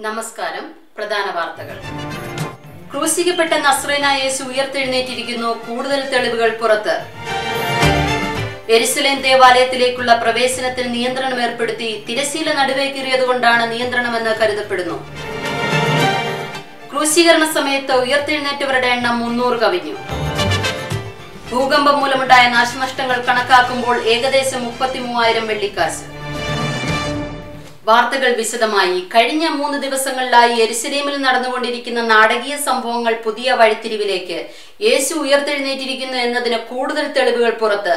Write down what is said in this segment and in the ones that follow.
നമസ്കാരം. പ്രധാന വാർത്തകൾ. ക്രൂശിക്കപ്പെട്ട നസ്രേനായ യേശു ഉയർത്തെഴുന്നേറ്റിരിക്കുന്നു. കൂടുതൽ തെളിവുകൾ പുറത്ത്. യെരുശലേം ദേവാലയത്തിലേക്കുള്ള പ്രവേശനത്തിന് നിയന്ത്രണം ഏർപ്പെടുത്തി. തിരശ്ശീല നടുവേക്കേറിയതുകൊണ്ടാണ് നിയന്ത്രണമെന്ന് കരുതപ്പെടുന്നു. ക്രൂശീകരണ സമയത്ത് ഉയർത്തെഴുന്നേറ്റവരുടെ എണ്ണം 300 കവിഞ്ഞു. ഭൂകമ്പം മൂലമുണ്ടായ നാശനഷ്ടങ്ങൾ കണക്കാക്കുമ്പോൾ ഏകദേശം 33,000 വെള്ളിക്കാശ്. വാർത്തകൾ വിശദമായി. കഴിഞ്ഞ 3 ദിവസങ്ങളിലായി യെരുശലേമിൽ നടന്നുകൊണ്ടിരിക്കുന്ന നാടകീയ സംഭവങ്ങൾ പുതിയ വഴിത്തിരിവിലേക്ക്. യേശു ഉയർത്തെഴുന്നേറ്റിരിക്കുന്നു എന്നതിന് കൂടുതൽ തെളിവുകൾ പുറത്ത്.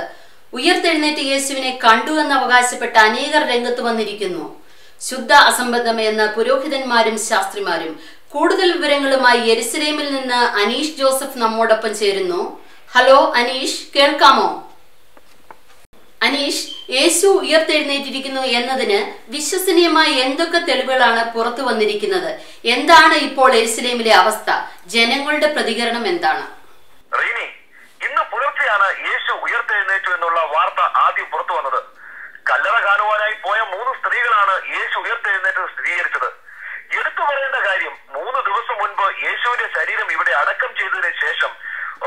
ഉയർത്തെഴുന്നേറ്റ യേശുവിനെ കണ്ടു എന്ന് അവകാശപ്പെട്ട അനേകർ രംഗത്ത് വന്നിരിക്കുന്നു. ശുദ്ധ അസംബന്ധമെന്ന് പുരോഹിതന്മാരും ശാസ്ത്രിമാരും. കൂടുതൽ വിവരങ്ങളുമായി യെരുശലേമിൽ നിന്ന് അനീഷ് ജോസഫ് നമ്മോടൊപ്പം ചേരുന്നു. ഹലോ അനീഷ്, കേൾക്കാമോ? അനീഷ്, യേശു ഉയർത്തെഴുന്നേറ്റിരിക്കുന്നു എന്നതിന് വിശ്വസനീയമായ എന്തൊക്കെ തെളിവുകളാണ് പുറത്തു വന്നിരിക്കുന്നത്? എന്താണ് ഇപ്പോൾ യെരുശലേമിലെ അവസ്ഥ? ജനങ്ങളുടെ പ്രതികരണം എന്താണ്? ഇന്ന് പുലർച്ചെയാണ് യേശു ഉയർത്തെഴുന്നേറ്റു എന്നുള്ള വാർത്ത ആദ്യം പുറത്തു വന്നത്. കല്ലറ കാണുവാനായി പോയ 3 സ്ത്രീകളാണ് യേശു ഉയർത്തെഴുന്നേറ്റത് സ്ഥിരീകരിച്ചത്. എടുത്തു പറയേണ്ട കാര്യം, 3 ദിവസം മുൻപ് യേശുവിന്റെ ശരീരം ഇവിടെ അടക്കം ചെയ്തതിനു ശേഷം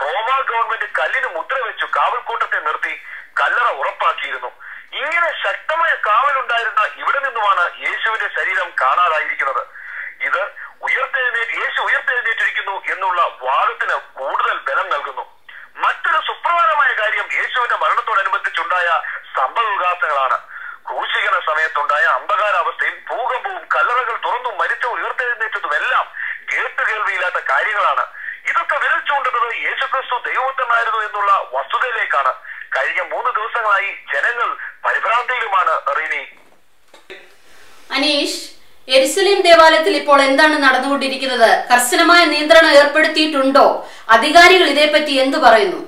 റോമ ഗവൺമെന്റ് കല്ലിന് മുദ്ര വെച്ചു കാവൽക്കൂട്ടത്തെ നിർത്തി കല്ലറ ഉറപ്പാക്കിയിരുന്നു. ഇങ്ങനെ ശക്തമായ കാവലുണ്ടായിരുന്ന ഇവിടെ നിന്നുമാണ് യേശുവിന്റെ ശരീരം കാണാതായിരിക്കുന്നത്. ഇത് യേശു ഉയർത്തെഴുന്നേറ്റിരിക്കുന്നു എന്നുള്ള വാദത്തിന് കൂടുതൽ ബലം നൽകുന്നു. മറ്റൊരു സുപ്രധാനമായ കാര്യം യേശുവിന്റെ മരണത്തോടനുബന്ധിച്ചുണ്ടായ സംഭവവികാസങ്ങളാണ്. ക്രൂശീകരണ സമയത്തുണ്ടായ അന്ധകാരാവസ്ഥയും ഭൂകമ്പവും കല്ലറകൾ തുറന്നും മരിച്ച ഉയർത്തെഴുന്നേറ്റതുമെല്ലാം കേട്ടുകേൾവിയില്ലാത്ത കാര്യങ്ങളാണ്. ഇതൊക്കെ വിരൽ ചൂണ്ടുന്നത് യേശുക്രിസ്തു ദൈവപുത്രനായിരുന്നു എന്നുള്ള വസ്തുതയിലേക്കാണ്. കഴിഞ്ഞ 3 ദിവസങ്ങളായി ജനങ്ങൾ പരിഭ്രാന്തിയിലുമാണ്. അനീഷ്, യെരുശലേം ദേവാലയത്തിൽ ഇപ്പോൾ എന്താണ് നടന്നുകൊണ്ടിരിക്കുന്നത്? കർശനമായ നിയന്ത്രണം ഏർപ്പെടുത്തിയിട്ടുണ്ടോ? അധികാരികൾ ഇതേപ്പറ്റി എന്തു പറയുന്നു?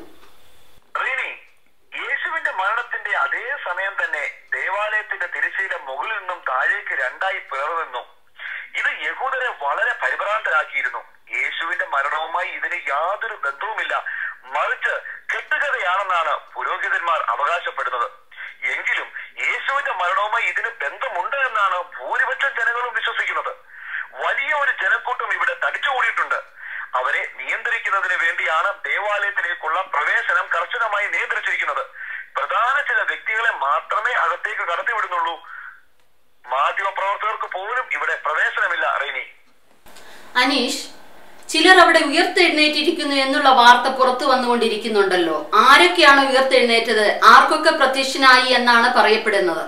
യേശുവിന്റെ മരണത്തിന്റെ അതേ സമയം തന്നെ ദേവാലയത്തിന്റെ തിരശ്ശീല മുകളിൽ നിന്നും താഴേക്ക് 2ആയി പിളർന്നു. ഇത് യഹൂദരെ വളരെ പരിഭ്രാന്തരാക്കിയിരുന്നു. യേശുവിന്റെ മരണവുമായി ഇതിന് യാതൊരു ബന്ധവുമില്ല, മറിച്ച് കെട്ടുകഥയാണെന്നാണ് പുരോഹിതന്മാർ അവകാശപ്പെടുന്നത്. എങ്കിലും യേശുവിന്റെ മരണവുമായി ഇതിന് ബന്ധമുണ്ട് എന്നാണ് ഭൂരിപക്ഷം ജനങ്ങളും വിശ്വസിക്കുന്നത്. വലിയ ഒരു ജനക്കൂട്ടം ഇവിടെ തടിച്ചുകൂടിയിട്ടുണ്ട്. അവരെ നിയന്ത്രിക്കുന്നതിന് വേണ്ടിയാണ് ദേവാലയത്തിലേക്കുള്ള പ്രവേശനം കർശനമായി നിയന്ത്രിച്ചിരിക്കുന്നത്. പ്രധാന ചില വ്യക്തികളെ മാത്രമേ അകത്തേക്ക് കടത്തിവിടുന്നുള്ളൂ. മാധ്യമപ്രവർത്തകർക്ക് പോലും ഇവിടെ പ്രവേശനമില്ല. അനീഷ്, ചിലർ അവിടെ ഉയർത്തെഴുന്നേറ്റിരിക്കുന്നു എന്നുള്ള വാർത്ത പുറത്തു വന്നുകൊണ്ടിരിക്കുന്നുണ്ടല്ലോ. ആരൊക്കെയാണ് ഉയർത്തെഴുന്നേറ്റത്? ആർക്കൊക്കെ പ്രത്യക്ഷനായി എന്നാണ് പറയപ്പെടുന്നത്?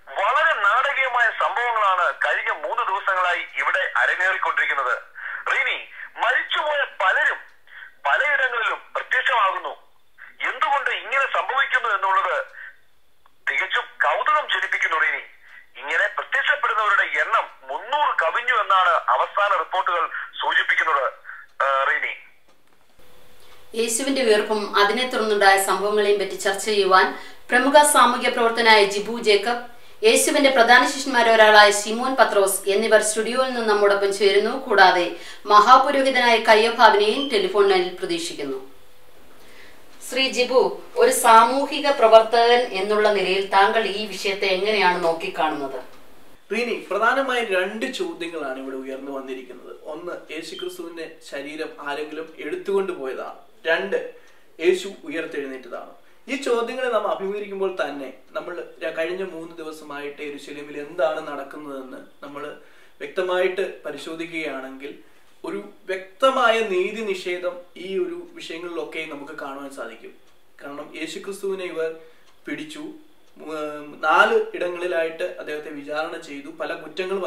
വളരെ നാടകീയമായ സംഭവങ്ങളാണ് കഴിഞ്ഞ 3 ദിവസങ്ങളായി ഇവിടെ അരങ്ങേറിക്കൊണ്ടിരിക്കുന്നത്. മരിച്ചുപോയ പലരും പലയിടങ്ങളിലും പ്രത്യക്ഷമാകുന്നു. എന്തുകൊണ്ട് ഇങ്ങനെ സംഭവിക്കുന്നു എന്നുള്ളത് തികച്ചും കൗതുകം ജനിപ്പിക്കുന്നു. ഇങ്ങനെ പ്രത്യക്ഷപ്പെടുന്നവരുടെ എണ്ണം 300 കവിഞ്ഞു എന്നാണ് അവസാന റിപ്പോർട്ടുകൾ സൂചിപ്പിക്കുന്നത്. യേശുവിന്റെ ഉയർപ്പും അതിനെ തുടർന്നുണ്ടായ സംഭവങ്ങളെയും പറ്റി ചർച്ച ചെയ്യുവാൻ പ്രമുഖ സാമൂഹ്യ പ്രവർത്തനായ ജിബു ജേക്കബ്, യേശുവിന്റെ പ്രധാന ശിഷ്യന്മാരിൽ ഒരാളായ ശിമോൻ പത്രോസ് എന്നിവർ സ്റ്റുഡിയോയിൽ നിന്ന് നമ്മോടൊപ്പം ചേരുന്നു. കൂടാതെ മഹാപുരോഹിതനായ കയ്യഫാവിനെയും ടെലിഫോണിൽ പ്രതീക്ഷിക്കുന്നു. ശ്രീ ജിബു, ഒരു സാമൂഹിക പ്രവർത്തകൻ എന്നുള്ള നിലയിൽ താങ്കൾ ഈ വിഷയത്തെ എങ്ങനെയാണ് നോക്കിക്കാണുന്നത്? പ്രധാനമായും 2 ചോദ്യങ്ങളാണ് ഇവിടെ ഉയർന്നു വന്നിരിക്കുന്നത്. ഒന്ന്, യേശുക്രിസ്തുവിന്റെ ശരീരം ആരെങ്കിലും എടുത്തുകൊണ്ട് പോയതാണ്. 2, യേശു ഉയർത്തെഴുന്നേറ്റതാണ്. ഈ ചോദ്യങ്ങളെ നാം അഭിമുഖീകരിക്കുമ്പോൾ തന്നെ നമ്മൾ കഴിഞ്ഞ 3 ദിവസമായിട്ട് യെരുശലേമിൽ എന്താണ് നടക്കുന്നതെന്ന് നമ്മൾ വ്യക്തമായിട്ട് പരിശോധിക്കുകയാണെങ്കിൽ ഒരു വ്യക്തമായ നീതി നിഷേധം ഈ ഒരു വിഷയങ്ങളിലൊക്കെ നമുക്ക് കാണുവാൻ സാധിക്കും. കാരണം യേശുക്രിസ്തുവിനെ ഇവർ പിടിച്ചു, 4 ഇടങ്ങളിലായിട്ട് അദ്ദേഹത്തെ വിചാരണ ചെയ്തു. പല കുറ്റങ്ങളും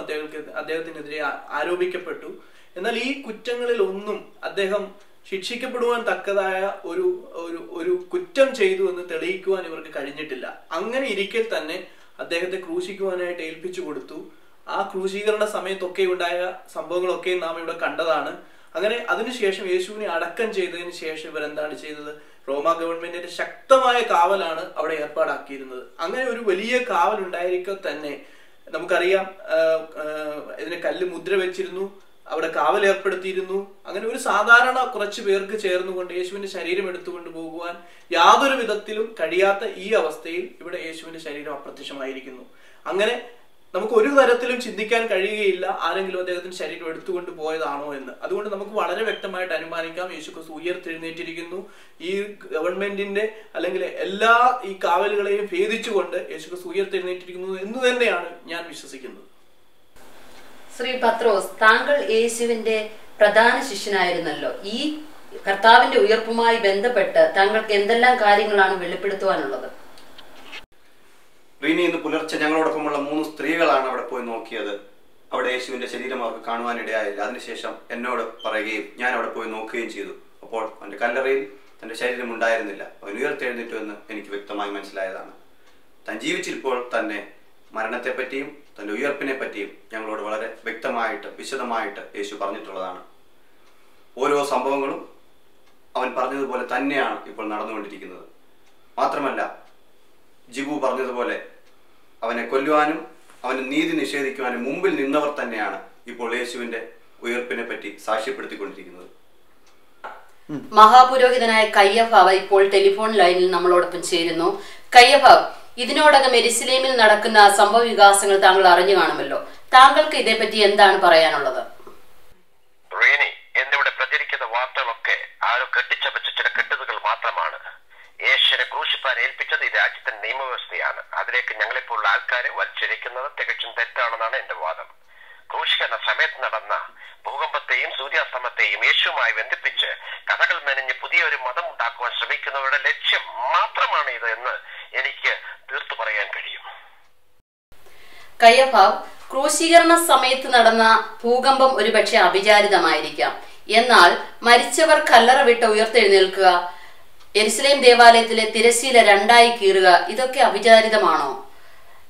അദ്ദേഹത്തിനെതിരെ ആരോപിക്കപ്പെട്ടു. എന്നാൽ ഈ കുറ്റങ്ങളിൽ ഒന്നും അദ്ദേഹം ശിക്ഷിക്കപ്പെടുവാൻ തക്കതായ ഒരു കുറ്റം ചെയ്തു എന്ന് തെളിയിക്കുവാൻ ഇവർക്ക് കഴിഞ്ഞിട്ടില്ല. അങ്ങനെ ഇരിക്കൽ തന്നെ അദ്ദേഹത്തെ ക്രൂശിക്കുവാനായിട്ട് ഏൽപ്പിച്ചു കൊടുത്തു. ആ ക്രൂശീകരണ സമയത്തൊക്കെ ഉണ്ടായ സംഭവങ്ങളൊക്കെ നാം ഇവിടെ കണ്ടതാണ്. അങ്ങനെ അതിനുശേഷം യേശുവിനെ അടക്കം ചെയ്തതിന് ശേഷം ഇവരെന്താണ് ചെയ്തത്? റോമ ഗവൺമെന്റിന്റെ ശക്തമായ കാവലാണ് അവിടെ ഏർപ്പാടാക്കിയിരുന്നത്. അങ്ങനെ ഒരു വലിയ കാവൽ ഉണ്ടായിരിക്കെ തന്നെ നമുക്കറിയാം, ഇതിന് കല്ല് മുദ്ര വെച്ചിരുന്നു, അവിടെ കാവൽ ഏർപ്പെടുത്തിയിരുന്നു. അങ്ങനെ ഒരു സാധാരണ കുറച്ച് പേർക്ക് ചേർന്നുകൊണ്ട് യേശുവിന്റെ ശരീരം എടുത്തുകൊണ്ട് പോകുവാൻ യാതൊരു വിധത്തിലും കഴിയാത്ത ഈ അവസ്ഥയിൽ ഇവിടെ യേശുവിന്റെ ശരീരം അപ്രത്യക്ഷമായിരിക്കുന്നു. അങ്ങനെ നമുക്ക് ഒരു തരത്തിലും ചിന്തിക്കാൻ കഴിയുകയില്ല ആരെങ്കിലും അദ്ദേഹത്തിന്റെ ശരീരം എടുത്തുകൊണ്ട് പോയതാണോ എന്ന്. അതുകൊണ്ട് നമുക്ക് വളരെ വ്യക്തമായിട്ട് അനുമാനിക്കാം യേശുക്രിസ്തു ഉയർത്തെഴുന്നേറ്റിരിക്കുന്നു. ഈ ഗവൺമെന്റിന്റെ അല്ലെങ്കിൽ എല്ലാ ഈ കാവലുകളെയും ഭേദിച്ചുകൊണ്ട് യേശുക്രിസ്തു ഉയർത്തെഴുന്നേറ്റിരിക്കുന്നു എന്ന് തന്നെയാണ് ഞാൻ വിശ്വസിക്കുന്നത്. ശ്രീ പത്രോസ്, താങ്കൾ യേശുവിന്റെ പ്രധാന ശിഷ്യനായിരുന്നല്ലോ. ഈ കർത്താവിന്റെ ഉയർപ്പുമായി ബന്ധപ്പെട്ട് താങ്കൾക്ക് എന്തെല്ലാം കാര്യങ്ങളാണ് വെളിപ്പെടുത്തുവാനുള്ളത്? റീനി, ഇന്ന് പുലർച്ചെ ഞങ്ങളോടൊപ്പമുള്ള 3 സ്ത്രീകളാണ് അവിടെ പോയി നോക്കിയത്. അവിടെ യേശുവിന്റെ ശരീരം അവർക്ക് കാണുവാനിടയായില്ല. അതിനുശേഷം എന്നോട് പറയുകയും ഞാൻ അവിടെ പോയി നോക്കുകയും ചെയ്തു. അപ്പോൾ അവന്റെ കല്ലറയിൽ തന്റെ ശരീരം ഉണ്ടായിരുന്നില്ല. അവൻ ഉയർത്തെഴുന്നേറ്റു എന്ന് എനിക്ക് വ്യക്തമായി മനസ്സിലായതാണ്. താൻ ജീവിച്ചിരിപ്പോൾ തന്നെ മരണത്തെപ്പറ്റിയും തന്റെ ഉയർപ്പിനെ പറ്റിയും ഞങ്ങളോട് വളരെ വ്യക്തമായിട്ട് വിശദമായിട്ട് യേശു പറഞ്ഞിട്ടുള്ളതാണ്. ഓരോ സംഭവങ്ങളും അവൻ പറഞ്ഞതുപോലെ തന്നെയാണ് ഇപ്പോൾ നടന്നുകൊണ്ടിരിക്കുന്നത്. മാത്രമല്ല, ജിബു പറഞ്ഞതുപോലെ അവനെ കൊല്ലുവാനും അവന് നീതി നിഷേധിക്കുവാനും മുമ്പിൽ നിന്നവർ തന്നെയാണ് ഇപ്പോൾ യേശുവിന്റെ ഉയർപ്പിനെ പറ്റി സാക്ഷ്യപ്പെടുത്തിക്കൊണ്ടിരിക്കുന്നത്. മഹാപുരോഹിതനായ കയ്യഫാവ് ഇപ്പോൾ ടെലിഫോൺ ലൈനിൽ നമ്മളോടൊപ്പം ചേരുന്നു. കയ്യഫാവ്, ഇതിനോടകം യെരുശലേമിൽ നടക്കുന്ന സംഭവ വികാസങ്ങൾ താങ്കൾ അറിഞ്ഞു കാണുമല്ലോ. താങ്കൾക്ക് ഇതേപ്പറ്റി എന്താണ് പറയാനുള്ളത്? എന്നിവിടെ പ്രചരിക്കുന്ന വാർത്തകളൊക്കെ ആരോ കെട്ടിച്ചമച്ച ചില കെട്ടുതകൾ മാത്രമാണ്. യേശുവിനെ ക്രൂശിപ്പാൻ ഏൽപ്പിച്ചത് ഈ രാജ്യത്തിന്റെ നിയമവ്യവസ്ഥയാണ്. അതിലേക്ക് ഞങ്ങളെപ്പോലുള്ള ആൾക്കാരെ വലിച്ചിരിക്കുന്നത് തികച്ചും തെറ്റാണെന്നാണ് എന്റെ വാദം. ക്രൂശിക്കുന്ന സമയത്ത് നടന്ന ഭൂകമ്പത്തെയും സൂര്യാസ്തമത്തെയും യേശുവുമായി ബന്ധിപ്പിച്ച് കഥകൾ മെനഞ്ഞ് പുതിയൊരു മതം ഉണ്ടാക്കുവാൻ ശ്രമിക്കുന്നവരുടെ ലക്ഷ്യം മാത്രമാണ് ഇത് എന്ന് എനിക്ക് തീർത്തു പറയാൻ കഴിയും. കയ്യഫാവ്, ക്രൂശീകരണ സമയത്ത് നടന്ന ഭൂകമ്പം ഒരുപക്ഷെ അവിചാരിതമായിരിക്കാം. എന്നാൽ മരിച്ചവർ കല്ലറ വിട്ട് ഉയർത്തെഴുന്നേൽക്കുക, യെരുശലേം ദേവാലയത്തിലെ തിരശ്ശീല 2 കീറുക, ഇതൊക്കെ അവിചാരിതമാണോ?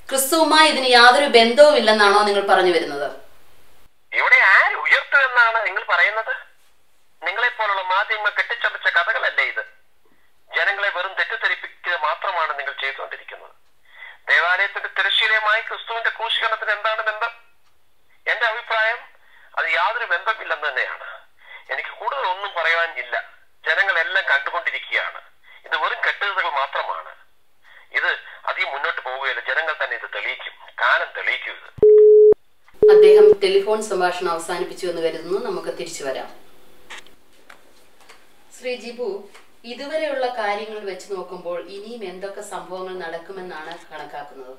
ക്രിസ്തുവുമായി ഇതിന് യാതൊരു ബന്ധവും ഇല്ലെന്നാണോ നിങ്ങൾ പറഞ്ഞു വരുന്നത്? ഇവിടെ ആര് ഉയർത്തു എന്നാണ് നിങ്ങൾ പറയുന്നത്? നിങ്ങളെപ്പോലുള്ള മാധ്യമങ്ങൾ കെട്ടിച്ചമച്ച കഥകളല്ലേ ഇത്? ജനങ്ങളെ വെറും തെറ്റിദ്ധരിപ്പിക്കുക മാത്രമാണ് നിങ്ങൾ ചെയ്തുകൊണ്ടിരിക്കുന്നത്. ദേവാലയത്തിന്റെ തിരശ്ശീലയുമായി ക്രിസ്തുവിന്റെ ക്രൂശീകരണത്തിന് എന്താണ് ബന്ധം? എന്റെ അഭിപ്രായം അത് യാതൊരു ബന്ധമില്ലെന്ന് തന്നെയാണ്. എനിക്ക് കൂടുതൽ ഒന്നും പറയാൻ ഇല്ല. ജനങ്ങളെല്ലാം കണ്ടുകൊണ്ടിരിക്കുകയാണ്. ഇത് വെറും കെട്ടുകഥകൾ മാത്രമാണ്. ഇത് അധികം മുന്നോട്ട് പോവുകയില്ല. ജനങ്ങൾ തന്നെ ഇത് തെളിയിക്കും. കാലം തെളിയിക്കും ഇത്. അദ്ദേഹം ടെലിഫോൺ സംഭാഷണം അവസാനിപ്പിച്ചു എന്ന് കരുതുന്നു. നമുക്ക് തിരിച്ചു വരാം. ശ്രീ ജിബു, ഇതുവരെയുള്ള കാര്യങ്ങൾ വെച്ച് നോക്കുമ്പോൾ ഇനിയും എന്തൊക്കെ സംഭവങ്ങൾ നടക്കുമെന്നാണ് കണക്കാക്കുന്നത്?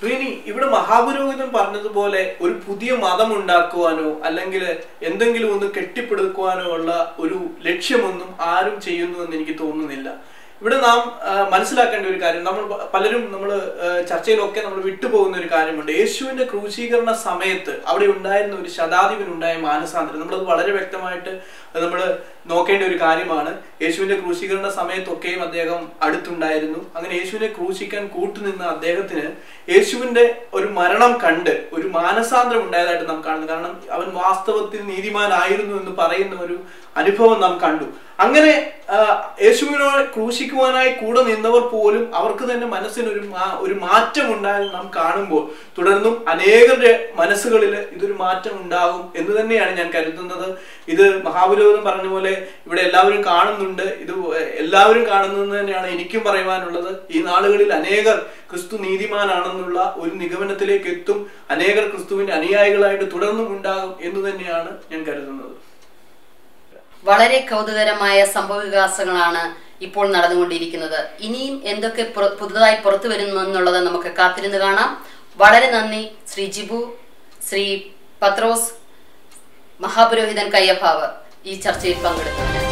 റീനി, ഇവിടെ മഹാപുരോഹിതൻ പറഞ്ഞതുപോലെ ഒരു പുതിയ മതം ഉണ്ടാക്കുവാനോ അല്ലെങ്കിൽ എന്തെങ്കിലും ഒന്ന് കെട്ടിപ്പടുക്കുവാനോ ഉള്ള ഒരു ലക്ഷ്യമൊന്നും ആരും ചെയ്യുന്നു എന്ന് എനിക്ക് തോന്നുന്നില്ല. ഇവിടെ നാം മനസ്സിലാക്കേണ്ട ഒരു കാര്യം, പലരും ചർച്ചയിലൊക്കെ നമ്മൾ വിട്ടുപോകുന്ന ഒരു കാര്യമുണ്ട്. യേശുവിന്റെ ക്രൂശീകരണ സമയത്ത് അവിടെ ഉണ്ടായിരുന്ന ഒരു ശതാധിപനുണ്ടായ മാനസാന്തരം, നമ്മളത് വളരെ വ്യക്തമായിട്ട് നമ്മൾ നോക്കേണ്ട ഒരു കാര്യമാണ്. യേശുവിന്റെ ക്രൂശീകരണ സമയത്തൊക്കെയും അദ്ദേഹം അടുത്തുണ്ടായിരുന്നു. അങ്ങനെ യേശുവിനെ ക്രൂശിക്കാൻ കൂട്ടുനിന്ന അദ്ദേഹത്തിന് യേശുവിന്റെ ഒരു മരണം കണ്ട് ഒരു മാനസാന്തരം ഉണ്ടായതായിട്ട് നാം കാണുന്നു. കാരണം അവൻ വാസ്തവത്തിൽ നീതിമാനായിരുന്നു എന്ന് പറയുന്ന ഒരു അനുഭവം നാം കണ്ടു. അങ്ങനെ യേശുവിനോട് ക്രൂശിക്കുവാനായി കൂടെ നിന്നവർ പോലും അവർക്ക് തന്നെ മനസ്സിനൊരു മാറ്റം ഉണ്ടായത് നാം കാണുമ്പോൾ തുടർന്നും അനേകരുടെ മനസ്സുകളിൽ ഇതൊരു മാറ്റം ഉണ്ടാകും എന്ന് തന്നെയാണ് ഞാൻ കരുതുന്നത്. ഇത് മഹാപുരോഹിതൻ പറഞ്ഞ പോലെ ഇവിടെ എല്ലാവരും കാണുന്നുണ്ട്. ഇത് എല്ലാവരും കാണുന്നത് തന്നെയാണ് എനിക്കും പറയുവാനുള്ളത്. ഈ നാളുകളിൽ അനേകർ ക്രിസ്തു നീതിമാനാണെന്നുള്ള ഒരു നിഗമനത്തിലേക്ക് എത്തും. അനേകർ ക്രിസ്തുവിന്റെ അനുയായികളായിട്ട് തുടർന്നും ഉണ്ടാകും എന്ന് തന്നെയാണ് ഞാൻ കരുതുന്നത്. വളരെ കൗതുകരമായ സംഭവവികാസങ്ങളാണ് ഇപ്പോൾ നടന്നുകൊണ്ടിരിക്കുന്നത്. ഇനിയും എന്തൊക്കെ പുതുതായി പുറത്തു വരുമെന്നുള്ളത് നമുക്ക് കാത്തിരുന്ന് കാണാം. വളരെ നന്ദി ശ്രീ ജിബു, ശ്രീ പത്രോസ്, മഹാപുരോഹിതൻ കയ്യഫാവ് ഈ ചർച്ചയിൽ പങ്കെടുത്തതിന്.